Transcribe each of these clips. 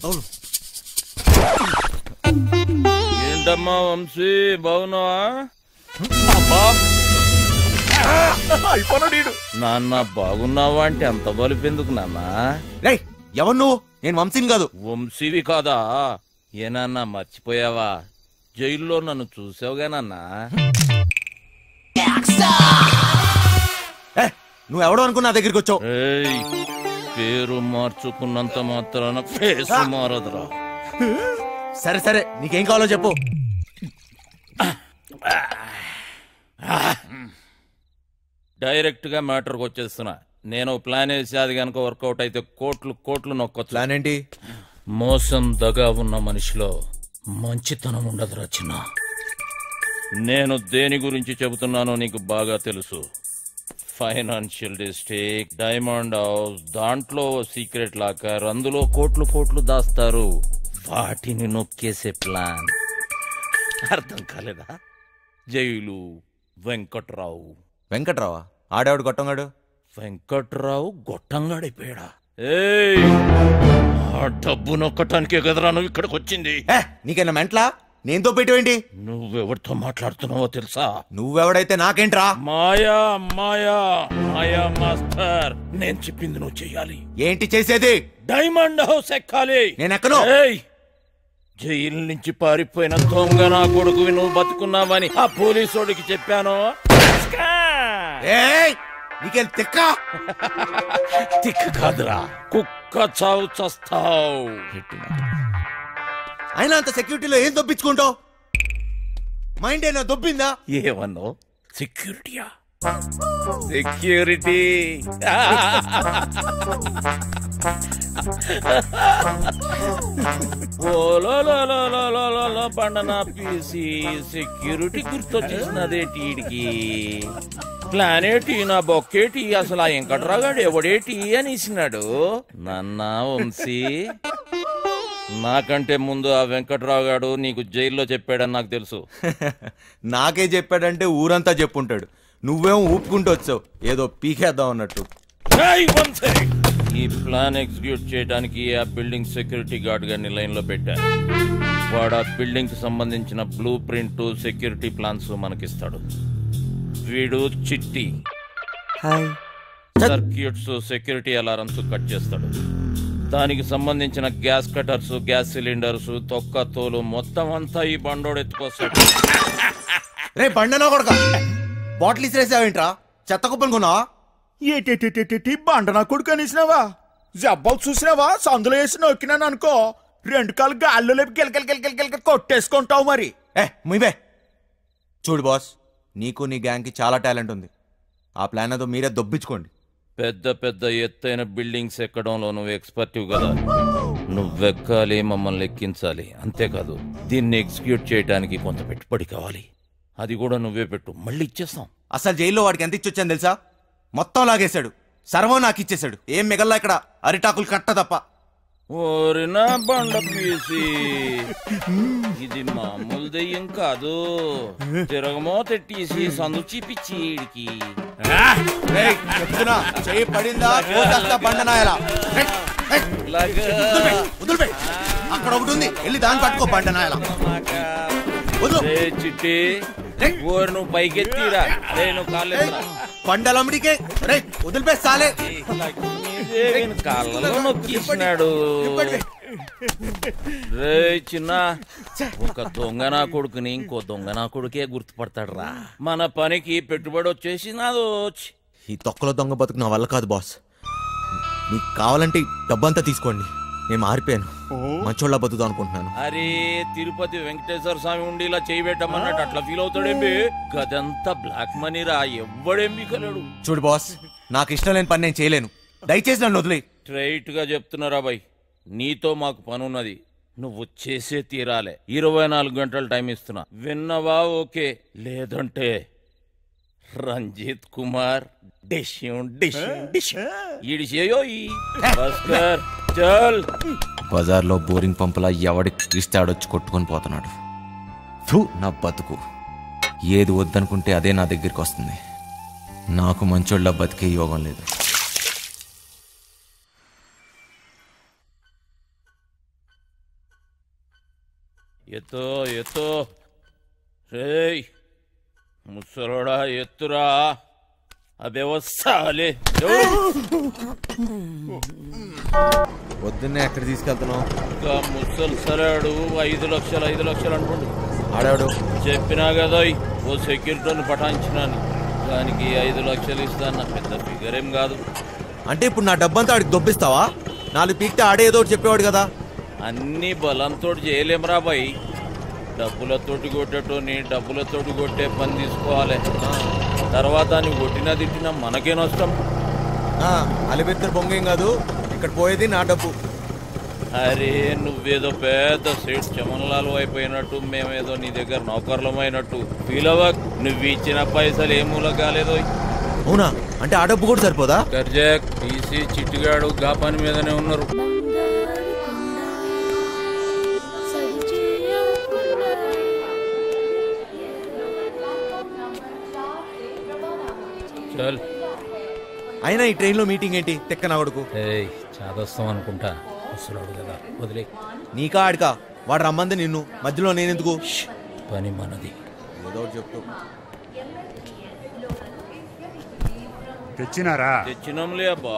అవును. ఏంటమ్మా వంశీ, బాగున్నావా? నాన్న బాగున్నావా అంటే అంత బలిపెందుకు నాన్న? ఎవరు నువ్వు? నేను వంశీని కాదు. వంశీవి కాదా? ఏనన్నా మర్చిపోయావా? జైల్లో నన్ను చూసావుగా నాన్న. నువ్వెవడో అనుకున్నా నా దగ్గరికి వచ్చావు. పేరు మార్చుకున్నంత మాత్రాన ఫేస్ మారదురా. సరే సరే, నీకేం కావాలో చెప్పు. డైరెక్ట్ గా మ్యాటర్కి వచ్చేస్తున్నా. నేను ప్లాన్ వేసి అది కనుక వర్కౌట్ అయితే కోట్లు కోట్లు నొక్కొచ్చు. ప్లాన్ ఏంటి? మోసం దగా ఉన్న మనిషిలో మంచితనం ఉండదురా చిన్న. నేను దేని గురించి చెబుతున్నానో నీకు బాగా తెలుసు. ఫైనాన్షియల్ డిస్ట్రిక్ట్, డైమండ్ హౌస్, దాంట్లో సీక్రెట్ లాకర్, అందులో కోట్లు కోట్లు దాస్తారు. వాటిని నొక్కేసే ప్లాన్. అర్థం కాలేదా? జైలు, వెంకట్రావు. వెంకట్రావా? ఆడేవాడు గొట్టంగాడు. వెంకట్రావు గొట్టంగాడైపోయాడా? ఆ డబ్బు నొక్కటానికే కదరా నువ్వు ఇక్కడికి వచ్చింది. నీకైనా మెంట్లా? నేనుతో పెట్టేవేంటి? నువ్వెవరితో మాట్లాడుతున్నావో తెలుసా? నువ్వెవడైతే నాకేంట్రా? మాయా మాయా మాయా మాస్టర్, నేను చెప్పింది నువ్వు చెయ్యాలి. ఏంటి చేసేది? డైమండ్ హౌస్ ఎక్కాలి. నేను ఎక్కను. జైలు నుంచి పారిపోయిన దొంగ నా కొడుకువి నువ్వు బతుకున్నావని ఆ పోలీసోడికి చెప్పాను. నీకేం తిక్క? తిక్క కాదురా, కుక్క చావు చస్తావు. అయినా అంత సెక్యూరిటీలో ఏం దొప్పించుకుంటావు? మైండ్ అయినా దొబ్బిందా? ఏమన్నావు? సెక్యూరిటీయా? సెక్యూరిటీ పండనా పీసి సెక్యూరిటీ గుర్తొచ్చేసినదేటి? ప్లానేటి నా బొక్కేటి? అసలు ఆ వెంకట్రాగాడు ఎవడేటి అనేసినాడు. నన్నా వంశీ, నాకంటే ముందు ఆ వెంకట్రావు గాడు నీకు జైల్లో చెప్పాడని నాకు తెలుసు. నాకే చెప్పాడంటే ఊరంతా చెప్పుంటాడు. నువ్వేమో ఊపుకుంటూ వచ్చావు ఏదో పీకేద్దాం అన్నట్టు. ఈ ప్లాన్ ఎగ్జిక్యూట్ చేయడానికి ఆ బిల్డింగ్ సెక్యూరిటీ గార్డ్ గారిని లైన్ లో పెట్టారు. వాడు ఆ బిల్డింగ్ కి సంబంధించిన బ్లూ ప్రింట్, సెక్యూరిటీ ప్లాన్స్ మనకిస్తాడు. వీడు చిట్టి సర్క్యూట్స్, సెక్యూరిటీ అలారమ్స్ కట్ చేస్తాడు. దానికి సంబంధించిన గ్యాస్ కటర్స్, గ్యాస్ సిలిండర్స్, తొక్క తోలు మొత్తం అంతా ఈ బండోడు ఎత్తుకొస్తాడు. రే బండనా కొడక, బాటిల్ ఇసిరేసావేంట్రా? చెత్త కుప్పలు కొన్నావా? ఏటి బండ నా కొడుకు అనేసినావా? జబ్బాలు చూసినావా? సందులో వేసి నొక్కినాను అనుకో, 2 కాళ్ళు గాల్లో లేపి గిలకలు కొట్టేసుకుంటావు. మరి ముయ్యే చూడు బాస్, నీకు నీ గ్యాంగ్ కి చాలా టాలెంట్ ఉంది. ఆ ప్లాన్ అదో మీరే దొబ్బించుకోండి. పెద్ద పెద్ద ఎత్తైన బిల్డింగ్స్ ఎక్కడంలో నువ్వు ఎక్స్పర్టివ్ కదా. నువ్వెక్కాలి, మమ్మల్ని ఎక్కించాలి. అంతేకాదు దీన్ని ఎగ్జిక్యూట్ చేయడానికి కొంత పెట్టుబడి కావాలి. అది కూడా నువ్వే పెట్టు, మళ్ళీ ఇచ్చేస్తాం. అసలు జైల్లో వాడికి ఎంత ఇచ్చొచ్చాను తెలుసా? మొత్తం లాగేశాడు, సర్వం నాకు ఇచ్చేశాడు. ఏం మిగల్లా ఇక్కడ అరిటాకులు కట్ట తప్ప. ఓరినా బండ పీసి, ఇది మామూలు దెయ్యం కాదు. తిరగమో తెట్టేసి సందు చూపించి ఈడికి చెప్తున్నా, చెయ్యి పడిందా బండనాయలా. అక్కడ ఒకటి ఉంది, వెళ్ళి దాన్ని పట్టుకో బండనాయలా. చిట్టి ఓరు నువ్వు పైకెత్తిరా. నువ్వు కాలే పండలమ్మడికే వదిలిపేస్తాలే. కాళ్ళలో నొక్కిస్తున్నాడు. రే చిన్న, ఒక దొంగ నా కొడుకుని ఇంకో దొంగ నా కొడుకే గుర్తుపడతాడు రా. మన పనికి పెట్టుబడి వచ్చేసి నాదో. ఈ తొక్కలో దొంగ బతుకు నా వల్ల కాదు బాస్. మీకు కావాలంటే డబ్బంతా తీసుకోండి, నేను మారిపోయాను, మంచోళ్ళ బతుకుదాం అనుకుంటున్నాను. అరే తిరుపతి వెంకటేశ్వర స్వామి ఉండి ఇలా చేయబెట్టమన్నట్టు అట్లా ఫీల్ అవుతాడేంబి? గదంతా బ్లాక్ మనీ రా, ఎవ్వడేంబి కలడు. చూడు బాస్, నాకు ఇష్టం లేని పని నేను చేయలేను, దయచేసి నన్ను వదిలే. స్ట్రైట్ గా చెప్తున్నారా బాయ్, నీతో మాకు పనున్నది, నువ్వు చేసే తీరాలే. 24 గంటలు టైం ఇస్తున్నా, విన్నవా? ఓకే, లేదంటే రంజిత్ కుమార్ బజార్లో బోరింగ్ పంపులా ఎవడి క్రిస్తాడొచ్చి కొట్టుకొని పోతున్నాడు. నా బతుకు ఏది వద్దనుకుంటే అదే నా దగ్గరికి వస్తుంది. నాకు మంచోళ్ళ బతికే యోగం లేదు. ఎత్తో ఎత్తో రేయ్ ముసలోడా ఎత్తురా అబెవసాలే పొద్దున్నే ఎక్కడ తీసుకెళ్తున్నావు? ఇంకా ముసలు సరాడు 5 లక్షలు అనుకోండి. ఆడాడు చెప్పినా కదా ఓ సెక్యూరిటీని పటాయించినాను, దానికి 5 లక్షలు ఇస్తాను. పెద్ద ఫిగర్ ఏం కాదు. అంటే ఇప్పుడు నా డబ్బంతా ఆడికి దొబ్బిస్తావా? 4 పీక్తే ఆడే ఏదో ఒకటి చెప్పేవాడు కదా. అన్ని బలంతో చేయలేమరా బాయ్. డబ్బులతోటి కొట్టేటోని డబ్బులతోటి కొట్టే పని తీసుకోవాలి. తర్వాత నువ్వు కొట్టినా తిట్టినా మనకే నష్టం. అలిబెత్తరు బొంగేం కాదు, ఇక్కడ పోయేది నా డబ్బు. అరే నువ్వేదో పెద్ద సేట్ చమన్లాలు అయిపోయినట్టు, మేమేదో నీ దగ్గర నౌకర్లమైనట్టు ఫీల్ అవ్వక్. నువ్వు ఇచ్చిన పైసలు ఏ మూల కాలేదో. అవునా? అంటే ఆ డబ్బు కూడా సరిపోదా? గర్జాక్ టీసీ చిట్టిగాడు గా పని మీదనే ఉన్నారు. చల్. అయినా ఈ ట్రైన్లో మీటింగ్ ఏంటి? తెక్క నా కొడుకు. చాదొస్తాం అనుకుంటా, వస్తున్నాడు కదా వదిలే. నీకా ఆడికా? వాడు రమ్మంది నిన్ను, మధ్యలో నేనెందుకు? పని మనది. ఏదో చెప్తూ తెచ్చినారా? తెచ్చినాంలే అబ్బా.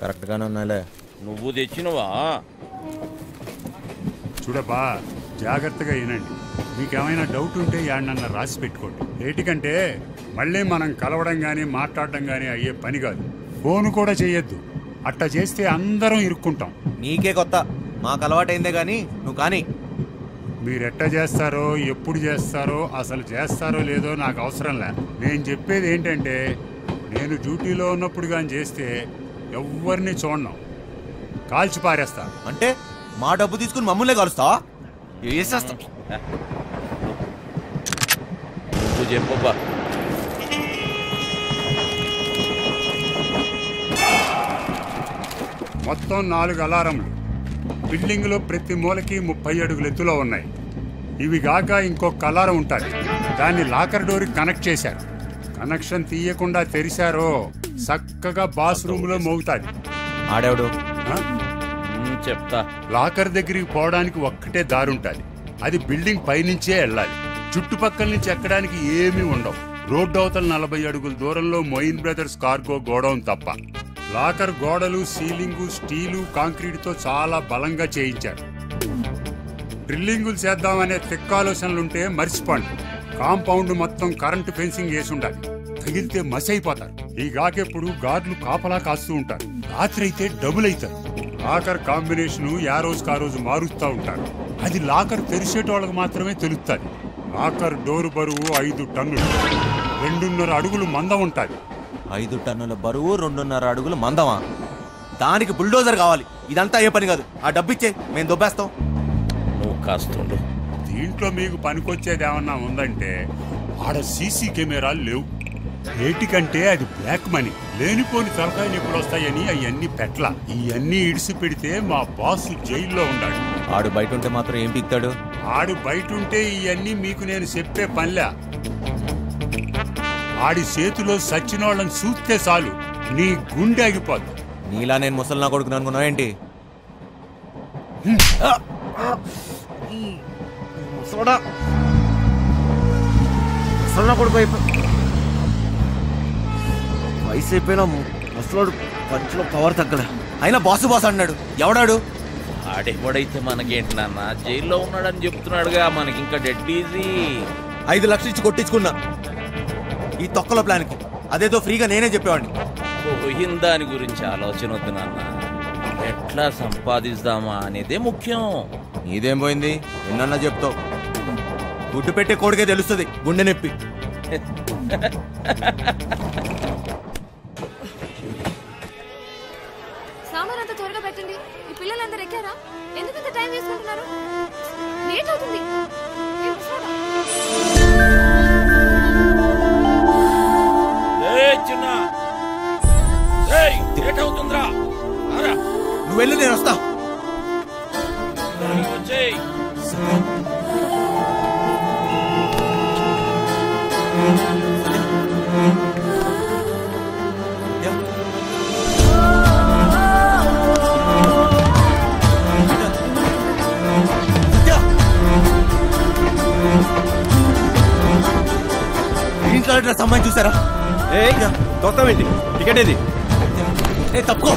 కరెక్ట్గానే ఉన్నాలే. నువ్వు తెచ్చినవా? చూడబ్బా, జాగ్రత్తగా వినండి. మీకేమైనా డౌట్ ఉంటే యాడనన్నా రాసి పెట్టుకోండి. ఏటికంటే మళ్ళీ మనం కలవడం కానీ మాట్లాడడం కానీ అయ్యే పని కాదు. ఫోన్ కూడా చేయొద్దు. అట్టా చేస్తే అందరం ఇరుక్కుంటాం. నీకే కొత్త, మాకు అలవాటైందే కానీ నువ్వు కానీ. మీరెట్ట చేస్తారో, ఎప్పుడు చేస్తారో, అసలు చేస్తారో లేదో నాకు అవసరం లే. నేను చెప్పేది ఏంటంటే, నేను డ్యూటీలో ఉన్నప్పుడు కానీ చేస్తే ఎవరిని చూడను, కాల్చి పారేస్తా. అంటే మా డబ్బు తీసుకుని మమ్మల్నే కలుస్తావా? వేసేస్తా. నువ్వు చెప్పబ్బా. మొత్తం 4 అలారంలు బిల్డింగ్లో ప్రతి మూలకి 30 అడుగుల ఎత్తులో ఉన్నాయి. ఇవి గాక ఇంకొక అలారం ఉంటుంది, దాన్ని లాకర్ డోర్కి కనెక్ట్ చేశారు. కనెక్షన్ తీయకుండా తెరిచారో చక్కగా బాత్రూంలో మోగుతాది. ఆడేవాడు చెప్తా. లాకర్ దగ్గరికి పోవడానికి ఒక్కటే దారి ఉంటుంది, అది బిల్డింగ్ పైనుంచే వెళ్ళాలి. చుట్టుపక్కల నుంచి ఎక్కడానికి ఏమీ ఉండవు. రోడ్డు అవతల 40 అడుగుల దూరంలో మొయిన్ బ్రదర్స్ కార్గో గోడౌన్ తప్ప. లాకర్ గోడలు, సీలింగు స్టీలు, కాంక్రీట్తో చాలా బలంగా చేయించారు. డ్రిల్లింగులు చేద్దామనే తిక్కాలోచనలుంటే మర్చిపోండి. కాంపౌండ్ మొత్తం కరెంటు ఫెన్సింగ్ వేసి ఉండాలి, తగిలితే మసి అయిపోతారు. ఈ గాకెప్పుడు గార్డులు కాపలా కాస్తూ ఉంటారు. రాత్రి అయితే డబుల్ అవుతారు. లాకర్ కాంబినేషను యా రోజుకు ఆ రోజు మారుస్తూ ఉంటారు. అది లాకర్ తెరిచేటోళ్ళకి మాత్రమే తెలుస్తుంది. లాకర్ డోరు బరువు 5 టన్నులు, 2.5 అడుగులు మందం ఉంటుంది. 5 టన్నుల బరువు, 2.5 అడుగులు మందమా? దానికి బుల్డోజర్ కావాలి. ఇదంతా ఏ పని కాదు. ఆ డబ్బిచ్చే, మేము దొబ్బేస్తాం. నువ్వు కాస్తుండు. దీంట్లో మీకు పనికొచ్చేది ఏమన్నా ఉందంటే, ఆడ సీసీ కెమెరాలు లేవు. ఏటికంటే అది బ్లాక్ మనీ. లేనిపోని తలకాయ నొప్పులు వస్తాయని అవన్నీ పెట్ల. ఇవన్నీ ఇడిసి పెడితే మా బాస్ జైల్లో ఉండాడు. ఆడు బయట ఉంటే మాత్రం ఏం పిక్తాడు? ఆడు బయట ఉంటే ఇవన్నీ మీకు నేను చెప్పే పనిలే. ఆడి చేతిలో సచ్చినోళ్ళని చూస్తే చాలు నీ గుండె ఆగిపోద్ది. నీలా నేను ముసలి నా కొడుకుని అనుకున్నావు ఏంటి? వయసు అయిపోయినా ముసలోడు పంచులో పవర్ తగ్గలే. అయినా బాసు బాస్ అన్నాడు. ఎవడాడు? ఆడెవడైతే మనకేంటి నాన్న, జైల్లో ఉన్నాడని చెప్తున్నాడుగా. మనకి ఇంకా డెడ్ ఈజీ. 5 లక్షలు ఇచ్చి కొట్టించుకున్నా ఈ తొక్కల ప్లాన్కి. అదేదో ఫ్రీగా నేనే చెప్పేవాడిని. పోయిన దాని గురించి ఆలోచన వద్దు నాన్న, ఎట్లా సంపాదిస్తామా అనేదే ముఖ్యం. నీదేం పోయింది? ఎన్నన్నా చెప్తావు. గుడ్డు పెట్టే కోడికే తెలుస్తుంది గుండె నొప్పి. సామాన్ అంతా త్వరగా పెట్టండి. ఈ పిల్లలందరూ ఎక్కారా? ఎందుకంత టైం తీసుకుంటున్నారు? లేట్ అవుతుంది. నువ్వు వెళ్ళి నేను వస్తా. వచ్చేయ్. అమ్మాయిని చూసారా? ఏంటి టికెట్ ఏది? తప్పుకో.